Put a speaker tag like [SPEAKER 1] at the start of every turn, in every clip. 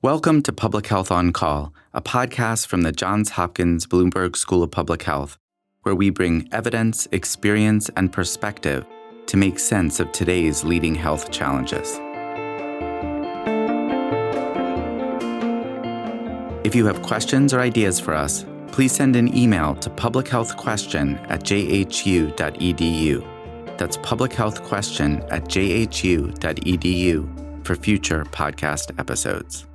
[SPEAKER 1] Welcome to Public Health on Call, a podcast from the Johns Hopkins Bloomberg School of Public Health, where we bring evidence, experience, and perspective to make sense of today's leading health challenges. If you have questions or ideas for us, please send an email to publichealthquestion@jhu.edu. That's publichealthquestion@jhu.edu for future podcast episodes.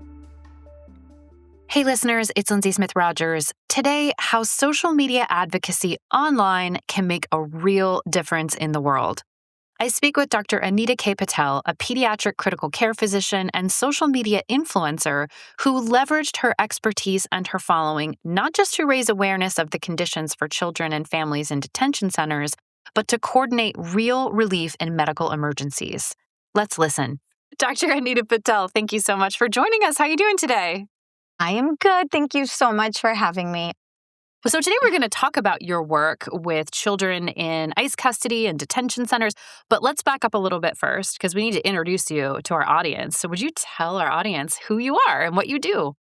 [SPEAKER 2] Hey listeners, it's Lindsay Smith Rogers. Today, how social media advocacy online can make a real difference in the world. I speak with Dr. Anita K. Patel, a pediatric critical care physician and social media influencer who leveraged her expertise and her following not just to raise awareness of the conditions for children and families in detention centers, but to coordinate real relief in medical emergencies. Let's listen. Dr. Anita Patel, thank you so much for joining us. How are you doing today?
[SPEAKER 3] I am good. Thank you so much for having me.
[SPEAKER 2] So today we're going to talk about your work with children in ICE custody and detention centers. But let's back up a little bit first because we need to introduce you to our audience. So would you tell our audience who you are and what you do?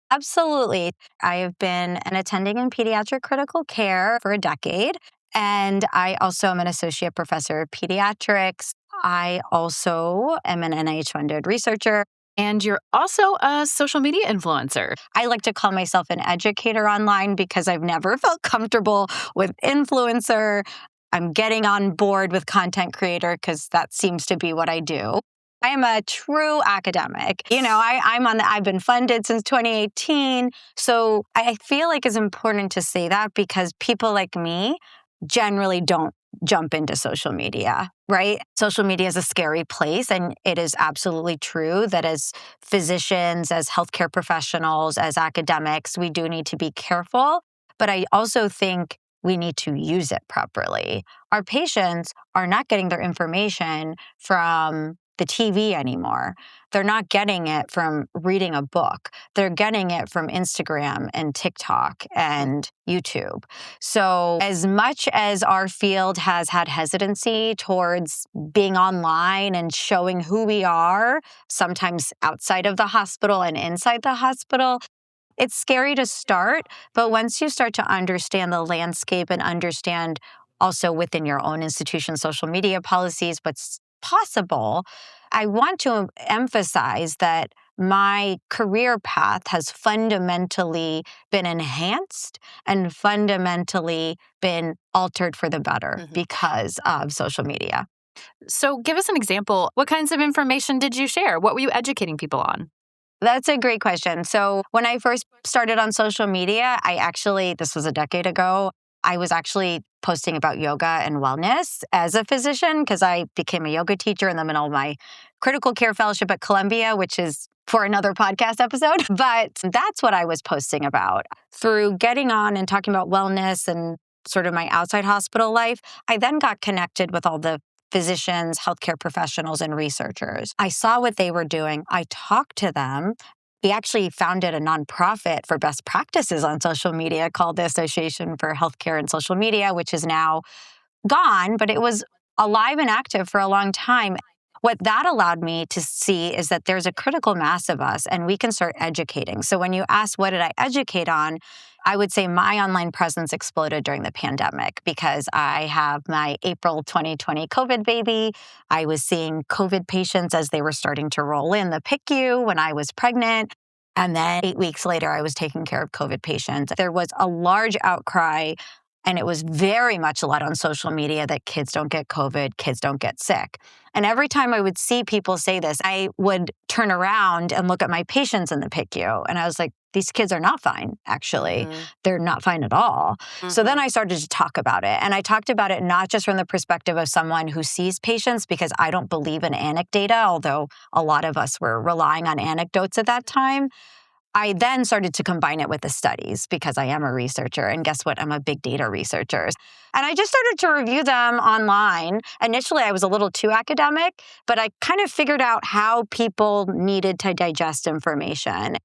[SPEAKER 3] Absolutely. I have been an attending in pediatric critical care for a decade, and I also am an associate professor of pediatrics. I also am an NIH-funded researcher.
[SPEAKER 2] And you're also a social media influencer.
[SPEAKER 3] I like to call myself an educator online because I've never felt comfortable with influencer. I'm getting on board with content creator because that seems to be what I do. I am a true academic. I've been funded since 2018. So I feel like it's important to say that because people like me generally don't jump into social media, right? Social media is a scary place, and it is absolutely true that as physicians, as healthcare professionals, as academics, we do need to be careful. But I also think we need to use it properly. Our patients are not getting their information from the TV anymore. They're not getting it from reading a book. They're getting it from Instagram and TikTok and YouTube. So as much as our field has had hesitancy towards being online and showing who we are, sometimes outside of the hospital and inside the hospital, it's scary to start. But once you start to understand the landscape and understand also within your own institution social media policies, what's possible, I want to emphasize that my career path has fundamentally been enhanced and fundamentally been altered for the better because of social media.
[SPEAKER 2] So give us an example. What kinds of information did you share? What were you educating people on?
[SPEAKER 3] That's a great question. So when I first started on social media, this was a decade ago, I was actually posting about yoga and wellness as a physician because I became a yoga teacher in the middle of my critical care fellowship at Columbia, which is for another podcast episode. But that's what I was posting about. Through getting on and talking about wellness and sort of my outside hospital life, I then got connected with all the physicians, healthcare professionals, and researchers. I saw what they were doing. I talked to them. We actually founded a nonprofit for best practices on social media called the Association for Healthcare and Social Media, which is now gone, but it was alive and active for a long time. What that allowed me to see is that there's a critical mass of us and we can start educating. So when you ask, what did I educate on? I would say my online presence exploded during the pandemic because I have my April 2020 COVID baby. I was seeing COVID patients as they were starting to roll in the PICU when I was pregnant. And then 8 weeks later, I was taking care of COVID patients. There was a large outcry, and it was very much led on social media that kids don't get COVID, kids don't get sick. And every time I would see people say this, I would turn around and look at my patients in the PICU. And I was like, these kids are not fine, actually. They're not fine at all. So then I started to talk about it. And I talked about it not just from the perspective of someone who sees patients, because I don't believe in anecdata, although a lot of us were relying on anecdotes at that time. I then started to combine it with the studies because I am a researcher. And guess what? I'm a big data researcher. And I just started to review them online. Initially, I was a little too academic, but I kind of figured out how people needed to digest information.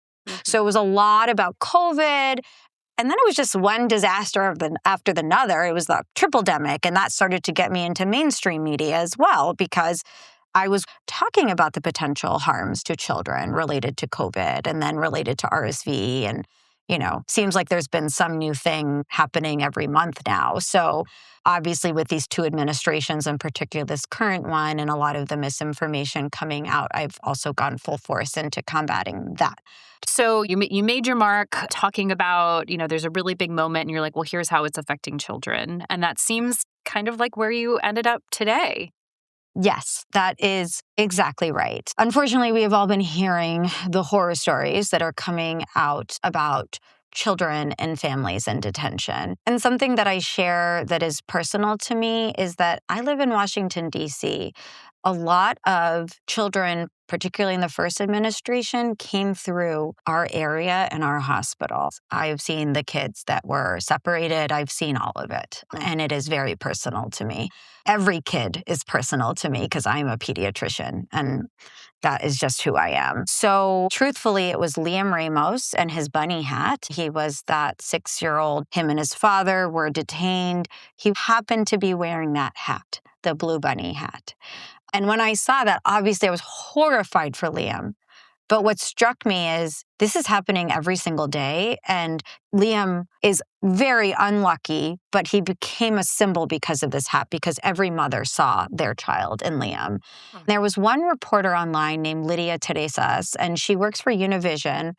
[SPEAKER 3] So it was a lot about COVID. And then it was just one disaster after another. It was the triple-demic. And that started to get me into mainstream media as well, because I was talking about the potential harms to children related to COVID and then related to RSV. And, seems like there's been some new thing happening every month now. So obviously with these two administrations, in particular this current one, and a lot of the misinformation coming out, I've also gone full force into combating that.
[SPEAKER 2] So you made your mark talking about, there's a really big moment and you're like, well, here's how it's affecting children. And that seems kind of like where you ended up today.
[SPEAKER 3] Yes, that is exactly right. Unfortunately, we have all been hearing the horror stories that are coming out about children and families in detention. And something that I share that is personal to me is that I live in Washington, D.C. A lot of children, particularly in the first administration, came through our area and our hospitals. I've seen the kids that were separated. I've seen all of it. And it is very personal to me. Every kid is personal to me because I'm a pediatrician and that is just who I am. So truthfully, it was Liam Ramos and his bunny hat. He was that 6-year-old. Him and his father were detained. He happened to be wearing that hat, the blue bunny hat. And when I saw that, obviously I was horrified for Liam. But what struck me is this is happening every single day. And Liam is very unlucky, but he became a symbol because of this hat, because every mother saw their child in Liam. There was one reporter online named Lydia Teresas, and she works for Univision.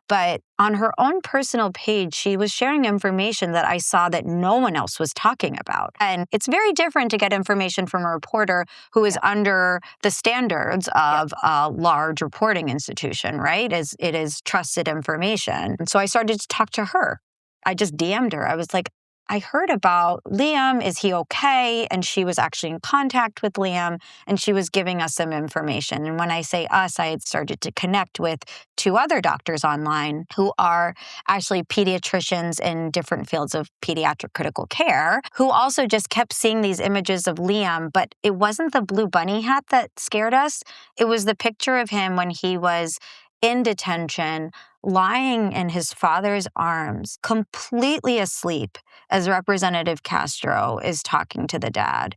[SPEAKER 3] But on her own personal page, she was sharing information that I saw that no one else was talking about. And it's very different to get information from a reporter who is under the standards of a large reporting institution, right? It is trusted information. And so I started to talk to her. I just DM'd her. I was like, I heard about Liam. Is he okay? And she was actually in contact with Liam, and she was giving us some information. And when I say us, I had started to connect with 2 other doctors online who are actually pediatricians in different fields of pediatric critical care, who also just kept seeing these images of Liam. But it wasn't the blue bunny hat that scared us. It was the picture of him when he was in detention, lying in his father's arms, completely asleep, as Representative Castro is talking to the dad.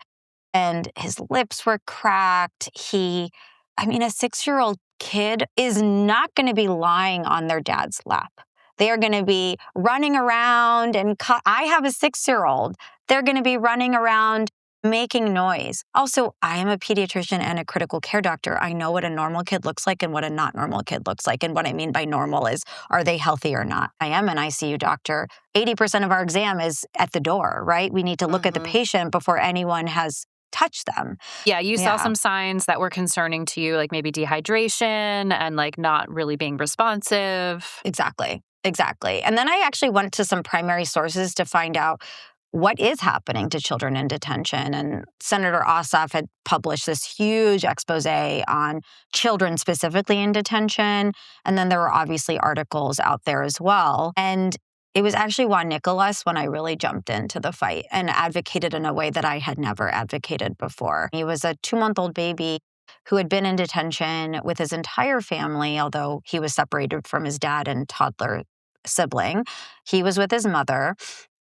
[SPEAKER 3] And his lips were cracked. A 6-year-old kid is not going to be lying on their dad's lap. They are going to be running around I have a 6-year-old. They're going to be running around making noise. Also, I am a pediatrician and a critical care doctor. I know what a normal kid looks like and what a not normal kid looks like. And what I mean by normal is, are they healthy or not? I am an ICU doctor. 80% of our exam is at the door, right? We need to look at the patient before anyone has touched them.
[SPEAKER 2] Yeah, you saw some signs that were concerning to you, like maybe dehydration and like not really being responsive.
[SPEAKER 3] Exactly. And then I actually went to some primary sources to find out what is happening to children in detention. And Senator Ossoff had published this huge expose on children specifically in detention. And then there were obviously articles out there as well. And it was actually Juan Nicolas when I really jumped into the fight and advocated in a way that I had never advocated before. He was a 2-month-old baby who had been in detention with his entire family, although he was separated from his dad and toddler sibling. He was with his mother.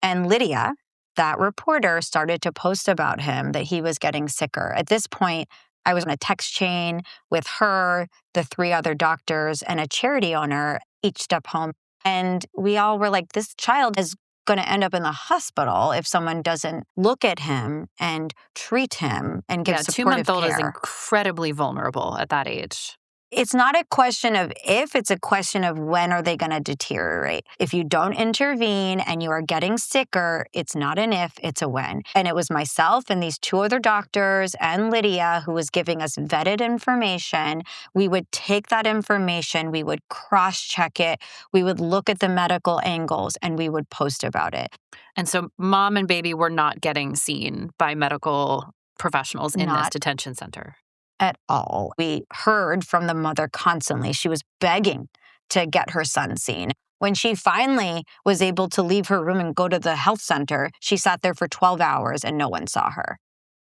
[SPEAKER 3] And Lydia, that reporter, started to post about him, that he was getting sicker. At this point, I was on a text chain with her, the 3 other doctors, and a charity owner, each step home. And we all were like, this child is going to end up in the hospital if someone doesn't look at him and treat him and give supportive care.
[SPEAKER 2] 2-month-old is incredibly vulnerable at that age.
[SPEAKER 3] It's not a question of if, it's a question of when are they going to deteriorate. If you don't intervene and you are getting sicker, it's not an if, it's a when. And it was myself and these 2 other doctors and Lydia who was giving us vetted information. We would take that information, we would cross-check it, we would look at the medical angles, and we would post about it.
[SPEAKER 2] And so mom and baby were not getting seen by medical professionals in this detention center.
[SPEAKER 3] At all. We heard from the mother constantly. She was begging to get her son seen. When she finally was able to leave her room and go to the health center, she sat there for 12 hours and no one saw her.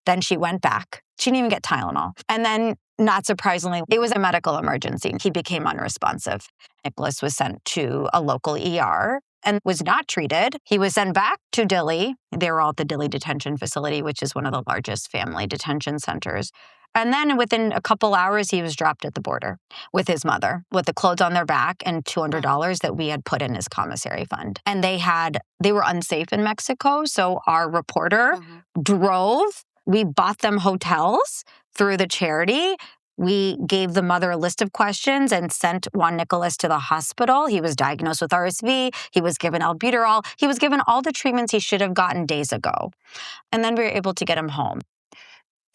[SPEAKER 3] Then she went back. She didn't even get Tylenol. And then, not surprisingly, it was a medical emergency. He became unresponsive. Nicholas was sent to a local ER and was not treated. He was sent back to Dilley. They were all at the Dilley Detention Facility, which is one of the largest family detention centers. And then within a couple hours, he was dropped at the border with his mother, with the clothes on their back and $200 that we had put in his commissary fund. And they were unsafe in Mexico. So our reporter drove. We bought them hotels through the charity. We gave the mother a list of questions and sent Juan Nicolas to the hospital. He was diagnosed with RSV. He was given albuterol. He was given all the treatments he should have gotten days ago. And then we were able to get him home.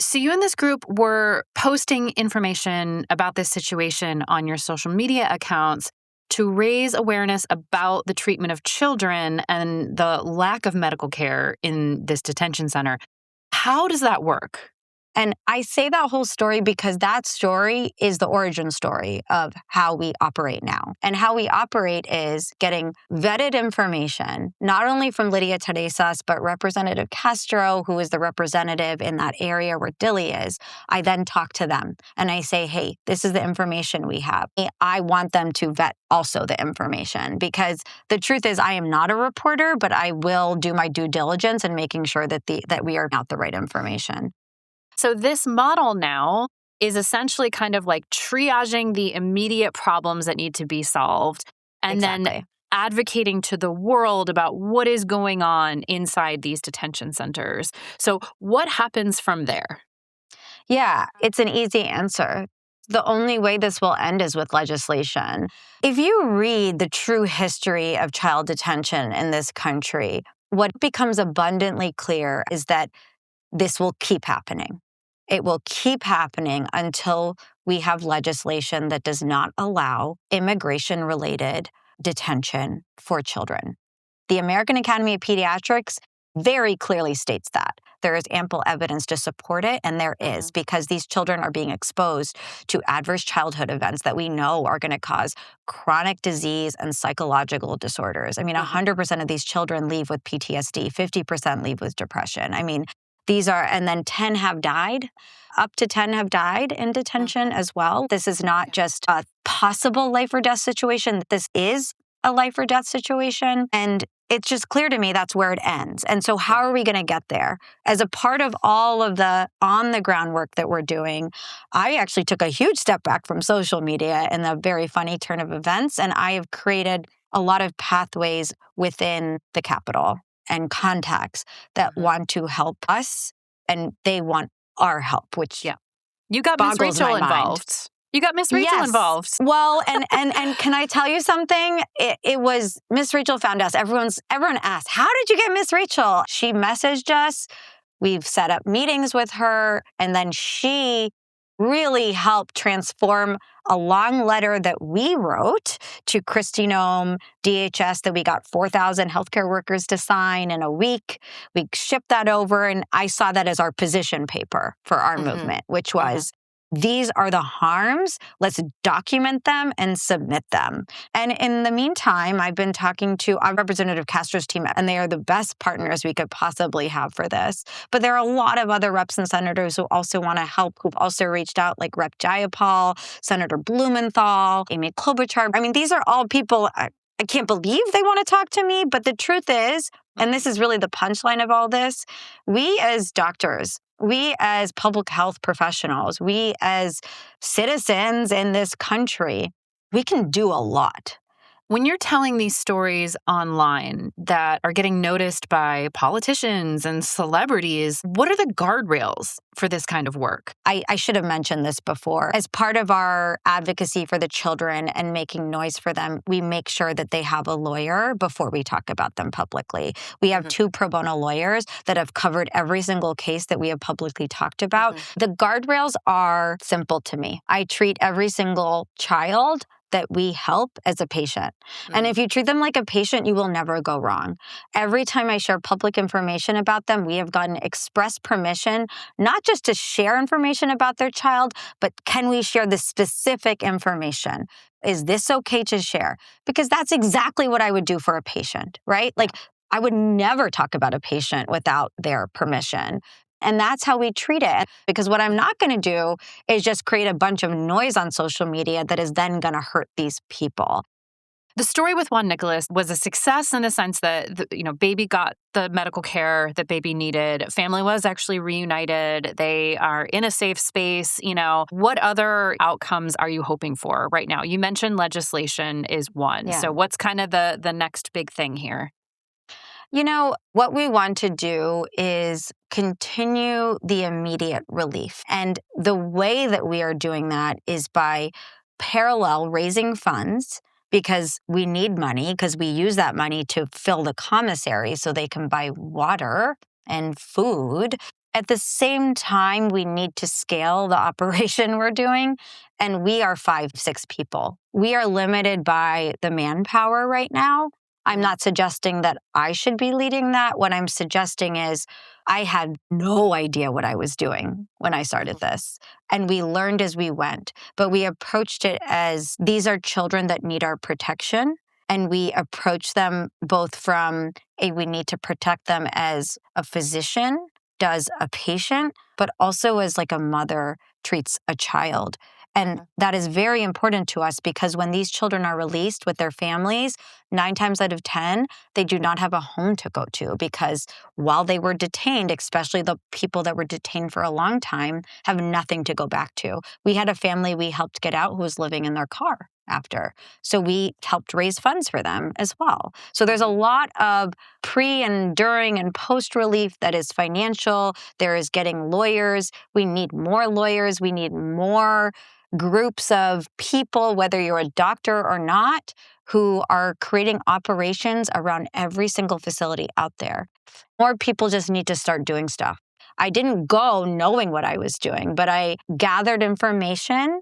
[SPEAKER 2] So you and this group were posting information about this situation on your social media accounts to raise awareness about the treatment of children and the lack of medical care in this detention center. How does that work?
[SPEAKER 3] And I say that whole story because that story is the origin story of how we operate now. And how we operate is getting vetted information, not only from Lydia Teresas, but Representative Castro, who is the representative in that area where Dilley is. I then talk to them and I say, hey, this is the information we have. I want them to vet also the information because the truth is I am not a reporter, but I will do my due diligence in making sure that we are out the right information.
[SPEAKER 2] So this model now is essentially kind of like triaging the immediate problems that need to be solved and then advocating to the world about what is going on inside these detention centers. So what happens from there?
[SPEAKER 3] Yeah, it's an easy answer. The only way this will end is with legislation. If you read the true history of child detention in this country, what becomes abundantly clear is that this will keep happening. It will keep happening until we have legislation that does not allow immigration-related detention for children. The American Academy of Pediatrics very clearly states that. There is ample evidence to support it, and there is, because these children are being exposed to adverse childhood events that we know are going to cause chronic disease and psychological disorders. I mean, 100% of these children leave with PTSD, 50% leave with depression. I mean, and then 10 have died. Up to 10 have died in detention as well. This is not just a possible life or death situation. This is a life or death situation. And it's just clear to me that's where it ends. And so how are we going to get there? As a part of all of the on-the-ground work that we're doing, I actually took a huge step back from social media in a very funny turn of events. And I have created a lot of pathways within the Capitol and contacts that want to help us, and they want our help, which
[SPEAKER 2] you got Miss Rachel involved. You got Miss Rachel involved.
[SPEAKER 3] Well, and can I tell you something? It was Miss Rachel found us. Everyone asked, how did you get Miss Rachel? She messaged us. We've set up meetings with her, and then she really helped transform a long letter that we wrote to Kristi Noem, DHS, that we got 4,000 healthcare workers to sign in a week. We shipped that over, and I saw that as our position paper for our movement, which was, these are the harms. Let's document them and submit them. And in the meantime, I've been talking to our Representative Castro's team, and they are the best partners we could possibly have for this. But there are a lot of other reps and senators who also want to help, who've also reached out, like Rep. Jayapal, Senator Blumenthal, Amy Klobuchar. I mean, these are all people, I can't believe they want to talk to me. But the truth is, and this is really the punchline of all this, we as doctors, we as public health professionals, we as citizens in this country, we can do a lot.
[SPEAKER 2] When you're telling these stories online that are getting noticed by politicians and celebrities, what are the guardrails for this kind of work?
[SPEAKER 3] I should have mentioned this before. As part of our advocacy for the children and making noise for them, we make sure that they have a lawyer before we talk about them publicly. We have 2 pro bono lawyers that have covered every single case that we have publicly talked about. The guardrails are simple to me. I treat every single child that we help as a patient. And if you treat them like a patient, you will never go wrong. Every time I share public information about them, we have gotten express permission, not just to share information about their child, but can we share the specific information? Is this okay to share? Because that's exactly what I would do for a patient, right? Like, I would never talk about a patient without their permission. And that's how we treat it. Because what I'm not going to do is just create a bunch of noise on social media that is then going to hurt these people.
[SPEAKER 2] The story with Juan Nicholas was a success in the sense that, baby got the medical care that baby needed. Family was actually reunited. They are in a safe space. What other outcomes are you hoping for right now? You mentioned legislation is one.
[SPEAKER 3] Yeah.
[SPEAKER 2] So what's kind of the next big thing here?
[SPEAKER 3] What we want to do is continue the immediate relief. And the way that we are doing that is by parallel raising funds, because we need money, because we use that money to fill the commissary so they can buy water and food. At the same time, we need to scale the operation we're doing, and we are 5-6 people. We are limited by the manpower right now. I'm not suggesting that I should be leading that. What I'm suggesting is I had no idea what I was doing when I started this. And we learned as we went. But we approached it as these are children that need our protection. And we approach them both from we need to protect them as a physician does a patient, but also as like a mother treats a child. And that is very important to us because when these children are released with their families, 9 times out of 10, they do not have a home to go to because while they were detained, especially the people that were detained for a long time, have nothing to go back to. We had a family we helped get out who was living in their car after. So we helped raise funds for them as well. So there's a lot of pre and during and post relief that is financial. There is getting lawyers. We need more lawyers. We need more groups of people, whether you're a doctor or not, who are creating operations around every single facility out there. More people just need to start doing stuff. I didn't go knowing what I was doing, but I gathered information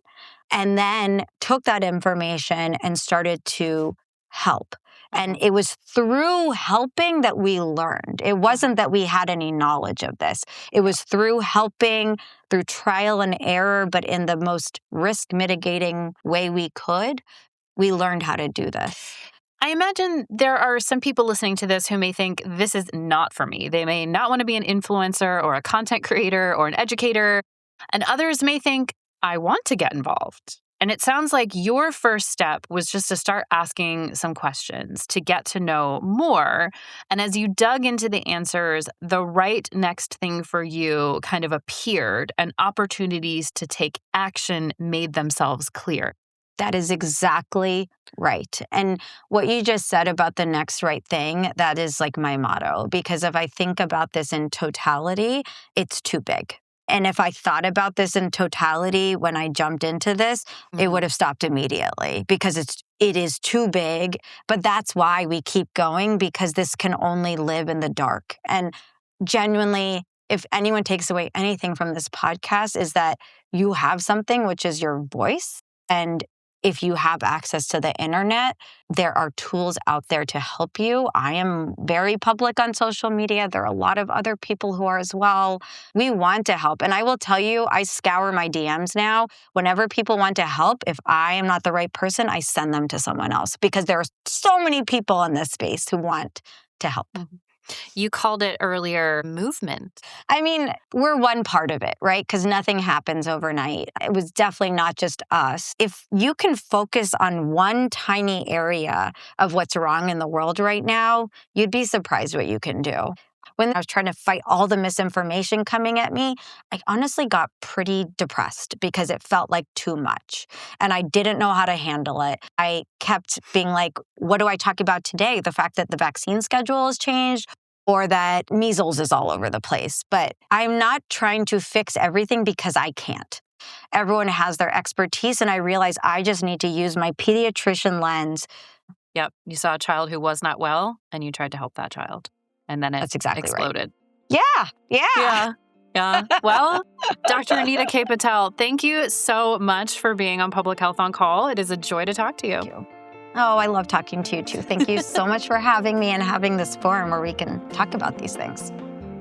[SPEAKER 3] and then took that information and started to help. And it was through helping that we learned. It wasn't that we had any knowledge of this. It was through helping, through trial and error, but in the most risk mitigating way we could, we learned how to do this.
[SPEAKER 2] I imagine there are some people listening to this who may think this is not for me. They may not want to be an influencer or a content creator or an educator. And others may think, I want to get involved. And it sounds like your first step was just to start asking some questions to get to know more. And as you dug into the answers, the right next thing for you kind of appeared and opportunities to take action made themselves clear.
[SPEAKER 3] That is exactly right. And what you just said about the next right thing, that is like my motto. Because if I think about this in totality, it's too big. And if I thought about this in totality when I jumped into this, it would have stopped immediately because it is too big. But that's why we keep going, because this can only live in the dark. And genuinely, if anyone takes away anything from this podcast, is that you have something, which is your voice. And if you have access to the internet, there are tools out there to help you. I am very public on social media. There are a lot of other people who are as well. We want to help. And I will tell you, I scour my DMs now. Whenever people want to help, if I am not the right person, I send them to someone else because there are so many people in this space who want to help.
[SPEAKER 2] You called it earlier movement.
[SPEAKER 3] I mean, we're one part of it, right? Because nothing happens overnight. It was definitely not just us. If you can focus on one tiny area of what's wrong in the world right now, you'd be surprised what you can do. When I was trying to fight all the misinformation coming at me, I honestly got pretty depressed because it felt like too much. And I didn't know how to handle it. I kept being like, what do I talk about today? The fact that the vaccine schedule has changed or that measles is all over the place. But I'm not trying to fix everything because I can't. Everyone has their expertise, and I realize I just need to use my pediatrician lens.
[SPEAKER 2] Yep. You saw a child who was not well, and you tried to help that child. And then it exploded.
[SPEAKER 3] Right. Yeah.
[SPEAKER 2] Well, Dr. Anita K. Patel, thank you so much for being on Public Health on Call. It is a joy to talk to you.
[SPEAKER 3] Thank you. Oh, I love talking to you too. Thank you so much for having me and having this forum where we can talk about these things.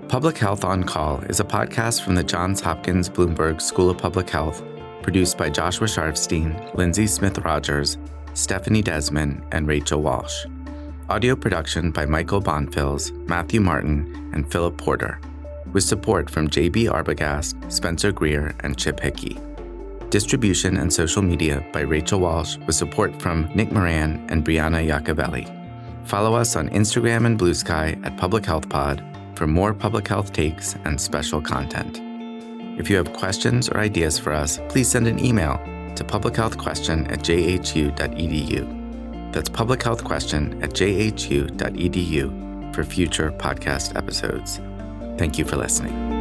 [SPEAKER 1] Public Health on Call is a podcast from the Johns Hopkins Bloomberg School of Public Health, produced by Joshua Sharfstein, Lindsay Smith Rogers, Stephanie Desmond, and Rachel Walsh. Audio production by Michael Bonfils, Matthew Martin, and Philip Porter, with support from J.B. Arbogast, Spencer Greer, and Chip Hickey. Distribution and social media by Rachel Walsh with support from Nick Moran and Brianna Iacovelli. Follow us on Instagram and Blue Sky at Public Health Pod for more public health takes and special content. If you have questions or ideas for us, please send an email to publichealthquestion@jhu.edu. That's publichealthquestion@jhu.edu for future podcast episodes. Thank you for listening.